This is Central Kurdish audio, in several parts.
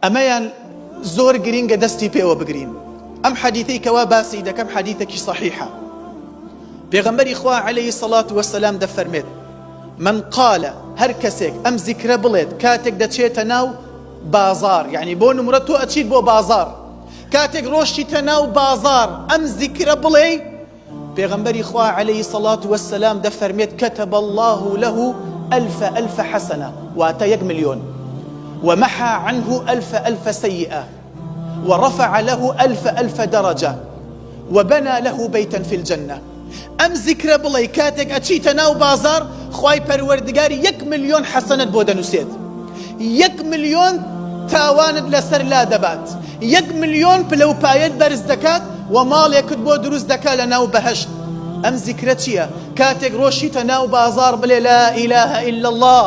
ئەمەیان زۆر گرینگە دەستی پێوە بگرین. ئەم حەدیثەی کەوا باسی دەکەم حەدیثێکی صحیحە. پێغەمبەری خوا عەلەیهی سەڵات وەسەلام دەفەرمێت من قال هەر کەسێک ئەم زیکرە بڵێت کاتێک دەچێتە ناو بازار، یعنی بۆ نمرە تۆ ئەچیت بۆ بازار، کاتێک ڕۆشتیتە ناو بازار ئەم زیکرە بڵێ، پێغەمبەری خوا عەلەیهی سەڵات وەسەلام دەفەرمێت كتب الله له ألف حسنة، واتە 1 مليون، ومحى عنه ألف سيئة، ورفع له ألف درجة، وبنى له بيتا في الجنة. ئەم زیکرە بڵێ کاتێک ئەچیتە ناو بازار، خوای پەروەردگاری 1 مليون حەسەنەت بۆ دەنووسێت، 1 مليون تاوانت لەسەر لا دەبات، 1 مليون پلەپایەت بەرز دەکات و ماڵێکت بۆ دروست دەکات لە ناو بەهەشت. ئەم زیکرە چییە؟ کاتێک ڕۆشتیتە ناو بازار بڵێ لا إله إلا الله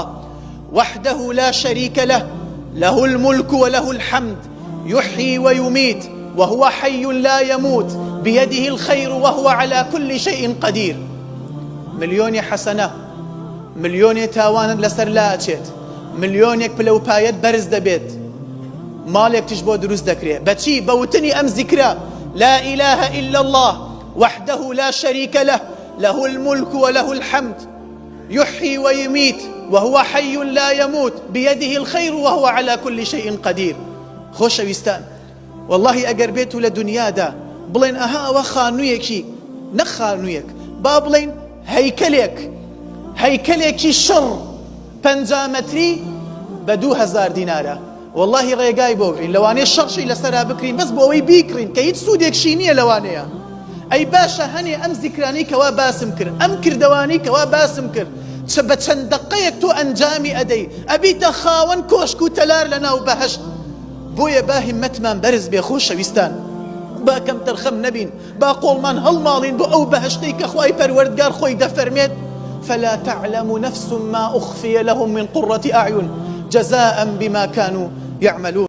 وحده لا شريك له له الملك وله الحمد يحيي ويميت وهو حي لا يموت بيده الخير وهو على كل شيء قدير. مليون حسنة، مليون تاوان لسر لا أتشيت، مليونك پلەپایەت بەرز دەبێت، مالێک تش بۆ دروست دەکرێت. بەچی؟ بەوتنی ئەم زیکرە لا إله إلا الله وحده لا شريك له له الملك وله الحمد يحيي ويميت وهو حي لا يموت بيده الخير وهو على كل شيء قدير. خۆشەویستان، والله ئەگەر بێت و لە دنیادا بڵێن ئەها ئەوە خانوویەکی نەخانوویەک، با بڵێن هەیکەلێکی شڕ 50 مەتری بە 2000 دینارە، والله ڕێگای بۆ بگرین، لەوانەیە شەڕشی لەسەرا بکرین بەس بۆ ئەوەی بیکڕین کە هیچ سوودێکشی نییە لەوانەیە. ئەی باشە هەنێ ئەم زیکرانەی کەوا باسم کرد، ئەم کردەوانی کەوا باسم کرد، بە چەند دقەیەک تۆ ئەنجامی ئەدەی، ئەبیتە خاوەن کۆشک و تەلار لە ناو بەهەشت. بۆیە با هیممەتمان بەرز بێ خۆشەویستان، با کەم تەرخەم نەبین، با قۆڵمان هەڵماڵین بۆ ئەو بەهەشتەی کە خوای پەروەردگار خۆی دەفەرمێت فلا تعلم نفس ما أخفي لهم من قرة أعين جزاء بما كانوا يعملون.